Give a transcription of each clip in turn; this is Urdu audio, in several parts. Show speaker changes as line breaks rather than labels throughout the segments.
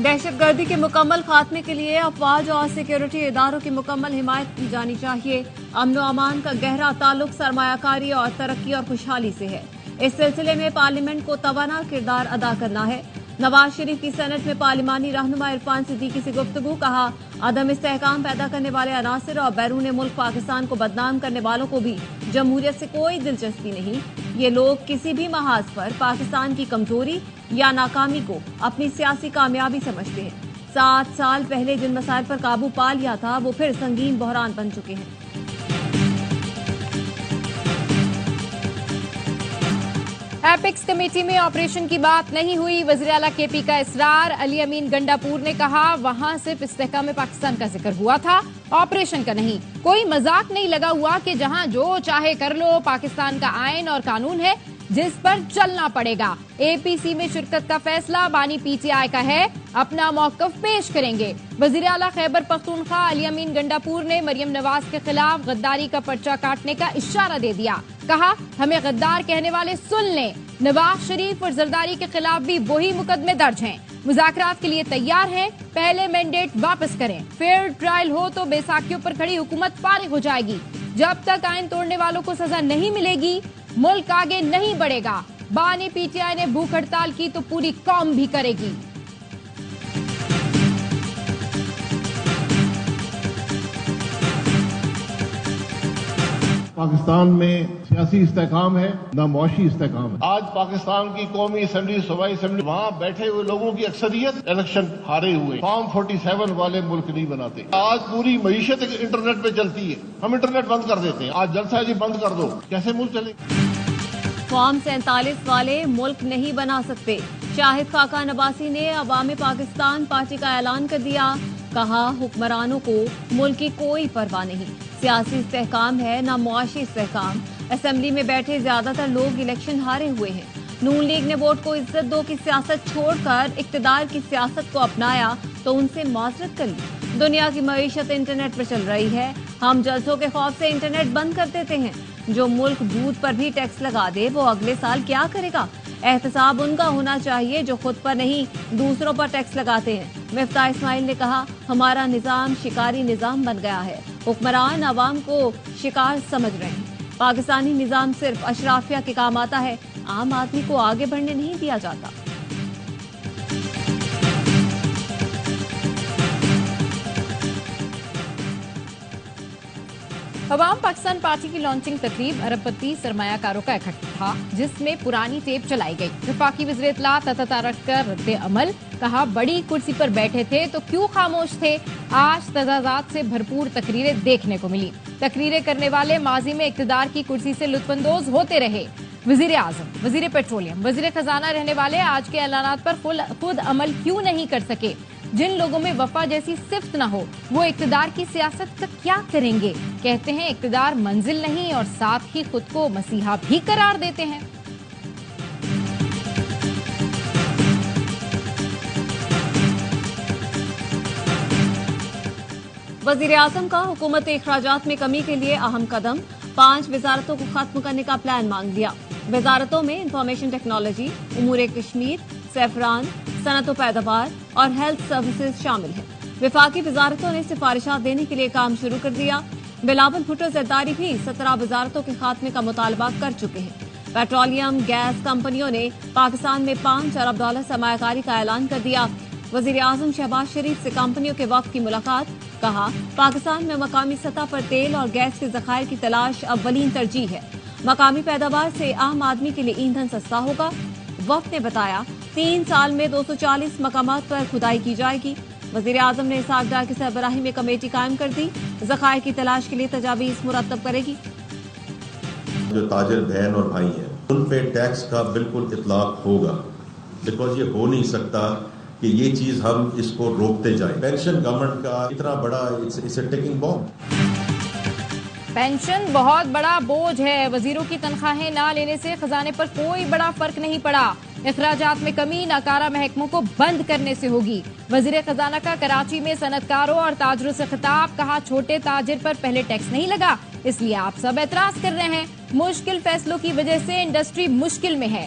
دہشت گردی کے مکمل خاتمے کے لیے افواج اور سیکیورٹی اداروں کی مکمل حمایت کی جانی چاہیے۔ امن و امان کا گہرا تعلق سرمایہ کاری اور ترقی اور خوشحالی سے ہے۔ اس سلسلے میں پارلیمنٹ کو توانا کردار ادا کرنا ہے۔ نواز شریف کی سینٹ میں پارلیمانی رہنما عرفان صدیقی سے گفتگو، کہا عدم استحکام پیدا کرنے والے عناصر اور بیرون ملک پاکستان کو بدنام کرنے والوں کو بھی جمہوریت سے کوئی دلچسپی نہیں۔ یہ لوگ کسی بھی محاذ پر پاکستان کی کمزوری یا ناکامی کو اپنی سیاسی کامیابی سمجھتے ہیں۔ 7 سال پہلے جن مسائل پر قابو پا لیا تھا وہ پھر سنگین بحران بن چکے ہیں۔
ایپیکس کمیٹی میں آپریشن کی بات نہیں ہوئی، وزیر اعلیٰ کے پی کا اصرار۔ علی امین گنڈاپور نے کہا وہاں صرف استحکام پاکستان کا ذکر ہوا تھا، آپریشن کا نہیں۔ کوئی مذاق نہیں لگا ہوا کہ جہاں جو چاہے کر لو، پاکستان کا آئین اور قانون ہے جس پر چلنا پڑے گا۔ اے پی سی میں شرکت کا فیصلہ بانی پی ٹی آئی کا ہے، اپنا موقف پیش کریں گے۔ وزیر اعلیٰ خیبر پختونخوا علی امین گنڈاپور نے مریم نواز کے خلاف غداری کا پرچہ کاٹنے کا اشارہ دے دیا، کہا ہمیں غدار کہنے والے سن لیں۔ نواز شریف اور زرداری کے خلاف بھی وہی مقدمے درج ہیں، مذاکرات کے لیے تیار ہیں، پہلے مینڈیٹ واپس کریں، فیئر ٹرائل ہو تو بیساکھیوں پر کھڑی حکومت فارغ ہو جائے گی۔ جب تک آئین توڑنے والوں کو سزا نہیں ملے گی ملک آگے نہیں بڑھے گا۔ بانی پی ٹی آئی نے بھوک ہڑتال کی تو پوری قوم بھی کرے گی۔
پاکستان میں سیاسی استحکام ہے نہ معاشی استحکام ہے۔ آج پاکستان کی قومی اسمبلی، صوبائی اسمبلی، وہاں بیٹھے ہوئے لوگوں کی اکثریت الیکشن ہارے ہوئے، فارم 47 والے ملک نہیں بناتے۔ آج پوری معیشت انٹرنیٹ پہ چلتی ہے، ہم انٹرنیٹ بند کر دیتے ہیں۔ آج جلسہ جی بند کر دو، کیسے ملک چلے؟
فارم 47 والے ملک نہیں بنا سکتے۔ شاہد خاقان عباسی نے عوام پاکستان پارٹی کا اعلان کر دیا، کہا حکمرانوں کو ملک کی کوئی پرواہ نہیں، سیاسی استحکام ہے نہ معاشی استحکام۔ اسمبلی میں بیٹھے زیادہ تر لوگ الیکشن ہارے ہوئے ہیں۔ نون لیگ نے ووٹ کو عزت دو کی سیاست چھوڑ کر اقتدار کی سیاست کو اپنایا تو ان سے معذرت کر لی۔ دنیا کی معیشت انٹرنیٹ پر چل رہی ہے، ہم جلسوں کے خوف سے انٹرنیٹ بند کر دیتے ہیں۔ جو ملک دودھ پر بھی ٹیکس لگا دے وہ اگلے سال کیا کرے گا؟ احتساب ان کا ہونا چاہیے جو خود پر نہیں دوسروں پر ٹیکس لگاتے ہیں۔ مفتاح اسماعیل نے کہا ہمارا نظام شکاری نظام بن گیا ہے، حکمران عوام کو شکار سمجھ رہے ہیں۔ پاکستانی نظام صرف اشرافیہ کے کام آتا ہے، عام آدمی کو آگے بڑھنے نہیں دیا جاتا۔
عوام پاکستان پارٹی کی لانچنگ تقریب ارب پتی سرمایہ کاروں کا اکٹھا تھا، جس میں پرانی ٹیپ چلائی گئی۔ وفاقی وزیر اطلاعات عطا رکھ کر رد عمل، کہا بڑی کرسی پر بیٹھے تھے تو کیوں خاموش تھے؟ آج تضادات سے بھرپور تقریریں دیکھنے کو ملی، تقریریں کرنے والے ماضی میں اقتدار کی کرسی سے لطف اندوز ہوتے رہے۔ وزیر اعظم، وزیر پیٹرولیم، وزیر خزانہ رہنے والے آج کے اعلانات پر خود عمل کیوں نہیں کر سکے؟ جن لوگوں میں وفا جیسی صفت نہ ہو وہ اقتدار کی سیاست کا کیا کریں گے؟ کہتے ہیں اقتدار منزل نہیں اور ساتھ ہی خود کو مسیحا بھی قرار دیتے ہیں۔
وزیر اعظم کا حکومت اخراجات میں کمی کے لیے اہم قدم، 5 وزارتوں کو ختم کرنے کا پلان مانگ لیا۔ وزارتوں میں انفارمیشن ٹیکنالوجی، امور کشمیر، سیفران، صنعت و پیداوار اور ہیلتھ سروسز شامل ہیں۔ وفاقی وزارتوں نے سفارشات دینے کے لیے کام شروع کر دیا۔ بلاول بھٹو زرداری بھی 17 وزارتوں کے خاتمے کا مطالبہ کر چکے ہیں۔ پیٹرولیم گیس کمپنیوں نے پاکستان میں $5 ارب سرمایہ کاری کا اعلان کر دیا۔ وزیر اعظم شہباز شریف سے کمپنیوں کے وفد کی ملاقات، کہا پاکستان میں مقامی سطح پر تیل اور گیس کے ذخائر کی تلاش اولین ترجیح ہے، مقامی پیداوار سے عام آدمی کے لیے ایندھن سستا ہوگا۔ وفد نے بتایا 3 سال میں 240 مقامات پر کھدائی کی جائے گی۔ وزیر اعظم نے اسحاق ڈار کی سربراہی میں کمیٹی قائم کر دی، ذخائر کی تلاش کے لیے تجاویز مرتب کرے گی۔
جو تاجر بہن اور بھائی ہیں ان پہ ٹیکس کا بالکل اطلاق ہوگا، بیکاز یہ ہو نہیں سکتا کہ یہ چیز ہم اس کو روکتے جائیں۔ پینشن گورنمنٹ کا اتنا بڑا it's a ticking bomb.
Pension بہت بڑا بوجھ ہے، وزیروں کی تنخواہیں نہ لینے سے خزانے پر کوئی بڑا فرق نہیں پڑا۔ اخراجات میں کمی ناکارہ محکموں کو بند کرنے سے ہوگی۔ وزیر خزانہ کا کراچی میں صنعت کاروں اور تاجروں سے خطاب، کہا چھوٹے تاجر پر پہلے ٹیکس نہیں لگا اس لیے آپ سب اعتراض کر رہے ہیں۔ مشکل فیصلوں کی وجہ سے انڈسٹری مشکل میں ہے،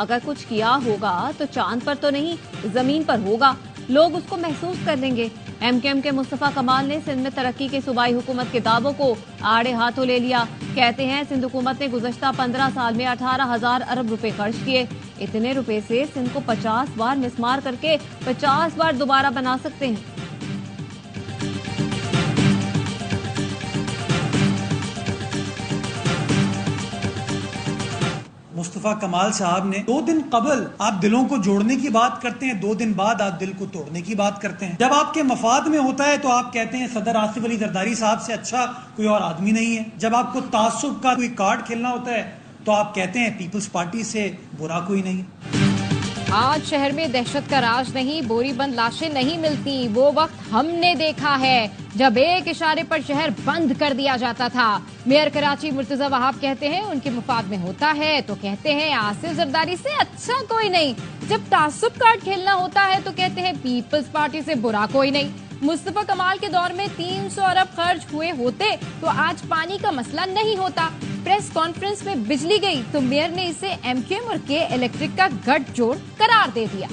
اگر کچھ کیا ہوگا تو چاند پر تو نہیں زمین پر ہوگا، لوگ اس کو محسوس کر لیں گے۔ ایم کیو ایم کے مصطفیٰ کمال نے سندھ میں ترقی کے صوبائی حکومت کے دعووں کو آڑے ہاتھوں لے لیا۔ کہتے ہیں سندھ حکومت نے گزشتہ 15 سال میں 18,000 ارب روپے خرچ کیے۔ اتنے روپے سے سندھ کو 50 بار مسمار کر کے 50 بار دوبارہ بنا سکتے ہیں۔
مصطفیٰ کمال صاحب نے 2 دن قبل آپ دلوں کو جوڑنے کی بات کرتے ہیں، 2 دن بعد آپ دل کو توڑنے کی بات کرتے ہیں۔ جب آپ کے مفاد میں ہوتا ہے تو آپ کہتے ہیں صدر آصف علی زرداری صاحب سے اچھا کوئی اور آدمی نہیں ہے۔ جب آپ کو تعصب کا کوئی کارڈ کھیلنا ہوتا ہے تو آپ کہتے ہیں پیپلز پارٹی سے برا کوئی نہیں۔
آج شہر میں دہشت کا راج نہیں، بوری بند لاشیں نہیں ملتی۔ وہ وقت ہم نے دیکھا ہے جب ایک اشارے پر شہر بند کر دیا جاتا تھا۔ میئر کراچی مرتضی وہاب کہتے ہیں ان کے مفاد میں ہوتا ہے تو کہتے ہیں آصف زرداری سے اچھا کوئی نہیں۔ جب تعصب کارڈ کھیلنا ہوتا ہے تو کہتے ہیں پیپلز پارٹی سے برا کوئی نہیں۔ مصطفیٰ کمال کے دور میں 300 ارب خرچ ہوئے ہوتے تو آج پانی کا مسئلہ نہیں ہوتا۔ پریس کانفرنس میں بجلی گئی تو میئر نے اسے ایم کیو ایم اور کے الیکٹرک کا گٹھ جوڑ قرار دے دیا۔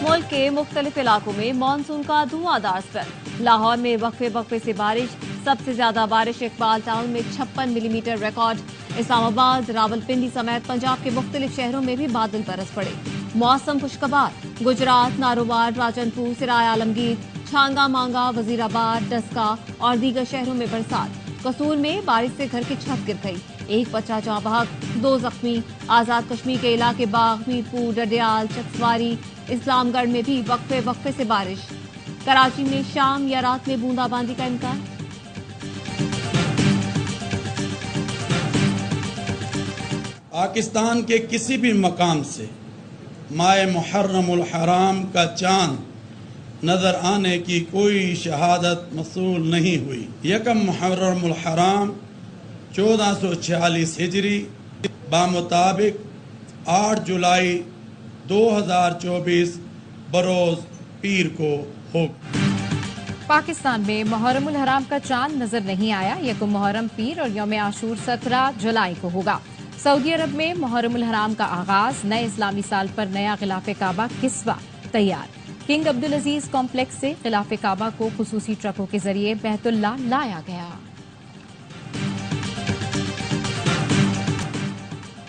ملک کے مختلف علاقوں میں مانسون کا دھواں دار اسپیل۔ لاہور میں وقفے سے بارش، سب سے زیادہ بارش اقبال ٹاؤن میں 56 ملی میٹر ریکارڈ۔ اسلام آباد، راولپنڈی سمیت پنجاب کے مختلف شہروں میں بھی بادل برس پڑے۔ موسم خوشگوار، گجرات، نارووار، راجن پور، سرائے عالمگیر، چھانگا مانگا، وزیر آباد، ڈسکا اور دیگر شہروں میں برسات۔ قصور میں بارش سے گھر کی چھت گر گئی، 1 بچہ جاں بحق، 2 زخمی۔ آزاد کشمیر کے علاقے باغ، میرپور، ڈڈیال، چکسواری، اسلام گڑھ میں بھی وقفے سے بارش۔ کراچی میں شام یا رات میں بوندا باندی کا امکان۔
پاکستان کے کسی بھی مقام سے ماہ محرم الحرام کا چاند نظر آنے کی کوئی شہادت موصول نہیں ہوئی۔ 1 محرم الحرام 1446 ہجری بمطابق 8 جولائی 2024 بروز پیر کو ہوگا۔
پاکستان میں محرم الحرام کا چاند نظر نہیں آیا۔ 1 محرم پیر اور یوم عاشور 17 جولائی کو ہوگا۔ سعودی عرب میں محرم الحرام کا آغاز، نئے اسلامی سال پر نیا غلاف کعبہ کسوہ تیار۔ کنگ عبدالعزیز کمپلیکس سے غلاف کعبہ کو خصوصی ٹرکوں کے ذریعے بیت اللہ لایا گیا۔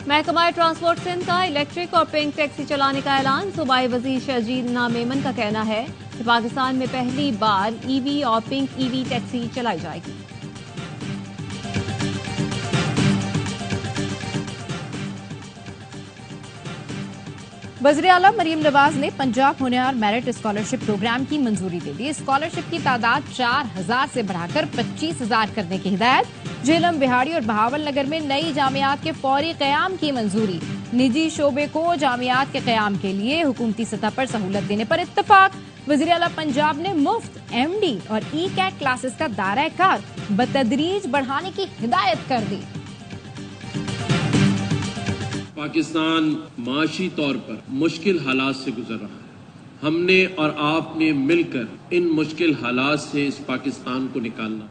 محکمہ ٹرانسپورٹ سندھ کا الیکٹرک اور پنک ٹیکسی چلانے کا اعلان۔ صوبائی وزیر شرجیل میمن کا کہنا ہے کہ پاکستان میں پہلی بار ای وی اور پنک ای وی ٹیکسی چلائی جائے گی۔
وزیر اعلیٰ مریم نواز نے پنجاب ہونہار میرٹ اسکالرشپ پروگرام کی منظوری دے دی۔ اسکالرشپ کی تعداد 4,000 سے بڑھا کر 25,000 کرنے کی ہدایت۔ جہلم، بہاڑی اور بہاول نگر میں نئی جامعات کے فوری قیام کی منظوری۔ نجی شعبے کو جامعات کے قیام کے لیے حکومتی سطح پر سہولت دینے پر اتفاق۔ وزیر اعلیٰ پنجاب نے مفت ایم ڈی اور ای کیٹ کلاسز کا دائرہ کار بتدریج بڑھانے کی ہدایت کر دی۔
پاکستان معاشی طور پر مشکل حالات سے گزر رہا ہے۔ ہم نے اور آپ نے مل کر ان مشکل حالات سے اس پاکستان کو نکالنا۔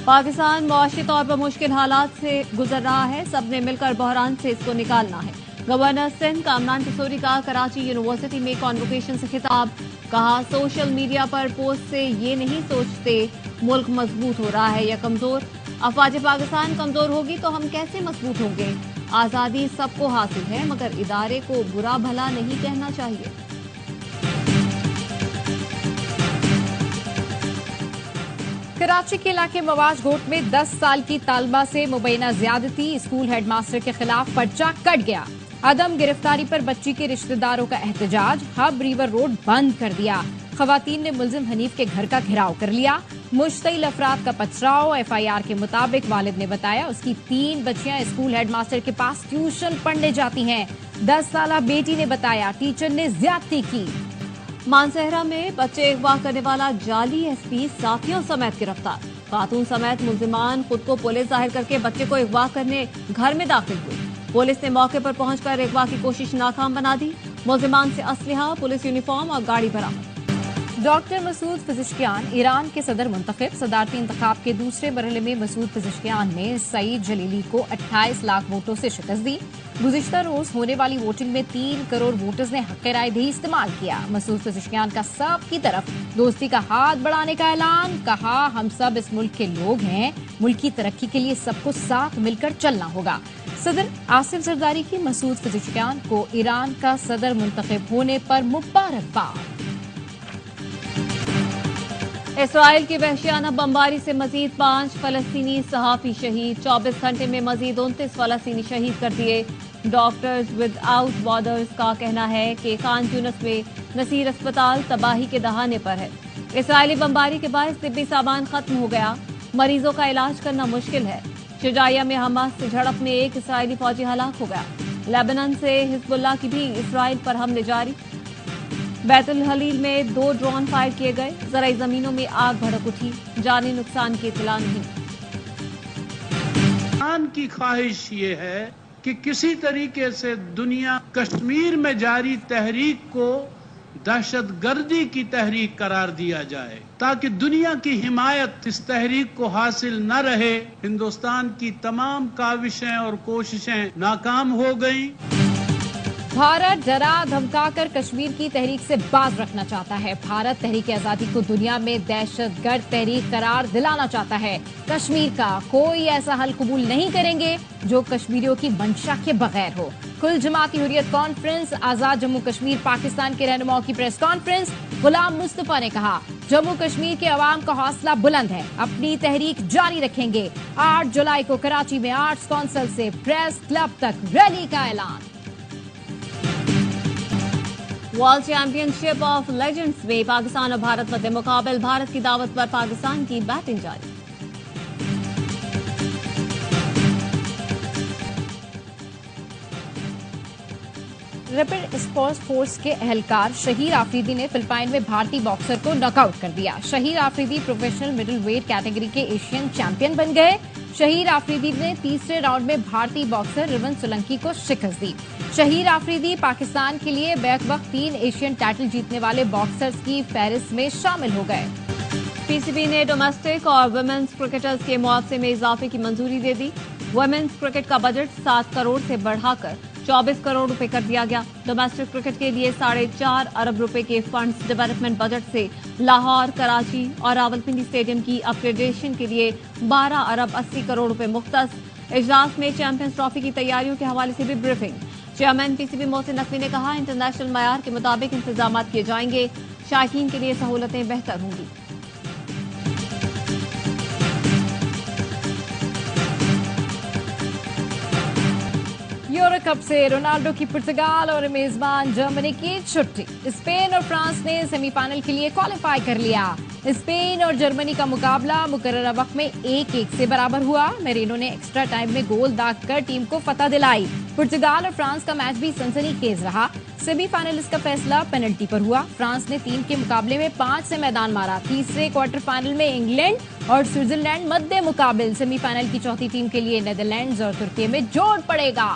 پاکستان معاشی طور پر مشکل حالات سے گزر رہا ہے، سب نے مل کر بحران سے اس کو نکالنا ہے۔ گورنر سندھ کامران کسوری کا کراچی یونیورسٹی میں کانوکیشن سے خطاب۔ کہا سوشل میڈیا پر پوسٹ سے یہ نہیں سوچتے ملک مضبوط ہو رہا ہے یا کمزور۔ افواج پاکستان کمزور ہوگی تو ہم کیسے مضبوط ہوں گے؟ آزادی سب کو حاصل ہے مگر ادارے کو برا بھلا نہیں کہنا چاہیے۔
کراچی کے علاقے مواج گوٹ میں 10 سال کی طالبہ سے مبینہ زیادتی، اسکول ہیڈ ماسٹر کے خلاف پرچہ کٹ گیا۔ عدم گرفتاری پر بچی کے رشتہ داروں کا احتجاج، ہب ریور روڈ بند کر دیا۔ خواتین نے ملزم حنیف کے گھر کا گھیراؤ کر لیا۔ مشتعل افراد کا پچراؤ، ایف آئی آر کے مطابق والد نے بتایا اس کی 3 بچیاں اسکول ہیڈ ماسٹر کے پاس ٹیوشن پڑھنے جاتی ہیں۔ 10 سالہ بیٹی نے بتایا ٹیچر نے زیادتی کی۔
مانسہرہ میں بچے اغوا کرنے والا جعلی ایس پی ساتھیوں سمیت گرفتار۔ خاتون سمیت ملزمان خود کو پولیس ظاہر کر کے بچے کو اغوا کرنے گھر میں داخل ہوئے۔ پولیس نے موقع پر پہنچ کر اغوا کی کوشش ناکام بنا دی۔ ملزمان سے اسلحہ، پولیس یونیفارم اور گاڑی برآمد۔
ڈاکٹر مسعود پزشکیان ایران کے صدر منتخب. صدارتی انتخاب کے دوسرے مرحلے میں مسعود پزشکیان نے سعید جلیلی کو 28 لاکھ ووٹوں سے شکست دی. گزشتہ روز ہونے والی ووٹنگ میں 3 کروڑ ووٹرز نے حق رائے دہی استعمال کیا. مسعود پزشکیان کا سب کی طرف دوستی کا ہاتھ بڑھانے کا اعلان. کہا ہم سب اس ملک کے لوگ ہیں, ملک کی ترقی کے لیے سب کو ساتھ مل کر چلنا ہوگا. صدر آصف زرداری کی مسعود پزشکیان کو ایران کا صدر منتخب ہونے پر مبارکباد.
اسرائیل کی وحشیانہ بمباری سے مزید 5 فلسطینی صحافی شہید. 24 گھنٹے میں مزید 29 فلسطینی شہید کر دیے. ڈاکٹرز ود آؤٹ بارڈرز کا کہنا ہے کہ خان یونس میں نصیر اسپتال تباہی کے دہانے پر ہے. اسرائیلی بمباری کے باعث طبی سامان ختم ہو گیا, مریضوں کا علاج کرنا مشکل ہے. شجاعیہ میں حماس سے جھڑپ میں 1 اسرائیلی فوجی ہلاک ہو گیا. لیبنان سے حزب اللہ کی بھی اسرائیل پر حملے جاری. بیت الحلیل میں 2 ڈرون فائر کیے گئے. زرعی زمینوں میں آگ بھڑک اٹھی. جانی نقصان کی اطلاع نہیں.
پاکستان کی خواہش یہ ہے کہ کسی طریقے سے دنیا کشمیر میں جاری تحریک کو دہشت گردی کی تحریک قرار دیا جائے تاکہ دنیا کی حمایت اس تحریک کو حاصل نہ رہے. ہندوستان کی تمام کاوشیں اور کوششیں ناکام ہو گئیں.
بھارت ڈرا دھمکا کر کشمیر کی تحریک سے باز رکھنا چاہتا ہے. بھارت تحریک آزادی کو دنیا میں دہشت گرد تحریک قرار دلانا چاہتا ہے. کشمیر کا کوئی ایسا حل قبول نہیں کریں گے جو کشمیریوں کی منشا کے بغیر ہو. کل جماعتی حریت کانفرنس آزاد جموں کشمیر پاکستان کے رہنماؤں کی پریس کانفرنس. غلام مصطفیٰ نے کہا جموں کشمیر کے عوام کا حوصلہ بلند ہے, اپنی تحریک جاری رکھیں گے. 8 جولائی کو کراچی میں آرٹس کونسل سے پریس کلب تک ریلی کا اعلان.
World champion ship of legends میں پاکستان اور بھارت مد مقابل. بھارت کی دعوت پر پاکستان کی بیٹنگ جاری.
ریپڈ اسپورٹس فورس کے اہلکار شہیر آفریدی نے فلپائن میں بھارتی باکسر کو ناک آؤٹ کر دیا. Shaheer Afridi professional middleweight category کے ایشین چیمپئن بن گئے. شہیر آفریدی نے تیسرے راؤنڈ میں بھارتی باکسر رون سولنکی کو شکست دی. شہیر آفریدی پاکستان کے لیے بیک وقت 3 ایشین ٹائٹل جیتنے والے باکسرز کی فہرست میں شامل ہو گئے.
پی سی بی نے ڈومیسٹک اور ویمنز کرکٹرز کے معاوضے میں اضافے کی منظوری دے دی. ویمنز کرکٹ کا بجٹ 7 کروڑ سے بڑھا کر 24 کروڑ روپے کر دیا گیا. ڈومیسٹک کرکٹ کے لیے 4.5 ارب روپے کے فنڈز ڈیولپمنٹ بجٹ سے لاہور, کراچی اور راولپنڈی اسٹیڈیم کی اپ گریڈیشن کے لیے 12 ارب 80 کروڑ روپے مختص. اجلاس میں چیمپئنز ٹرافی کی تیاریوں کے حوالے سے بھی briefing. Chairman P C B Mohsin Naqvi نے کہا انٹرنیشنل معیار کے مطابق انتظامات کیے جائیں گے. شائقین کے لیے سہولتیں بہتر ہوں گی.
یورو کپ سے رونالڈو کی پرتگال اور میزبان جرمنی کی چھٹی. اسپین اور فرانس نے سیمی فائنل کے لیے کوالیفائی کر لیا. اسپین اور جرمنی کا مقابلہ مقررہ وقت میں 1-1 سے برابر ہوا. میرینو نے ایکسٹرا ٹائم میں گول داغ کر ٹیم کو فتح دلائی. پرتگال اور فرانس کا میچ بھی سنسنی خیز رہا. سیمی فائنلسٹ کا فیصلہ پینلٹی پر ہوا. فرانس نے 3 کے مقابلے میں 5 سے میدان مارا. تیسرے کوارٹر فائنل میں انگلینڈ اور سوئٹزرلینڈ مد مقابل. سیمی فائنل کی چوتھی ٹیم کے لیے نیدرلینڈز اور ترکی میں جوڑ پڑے گا.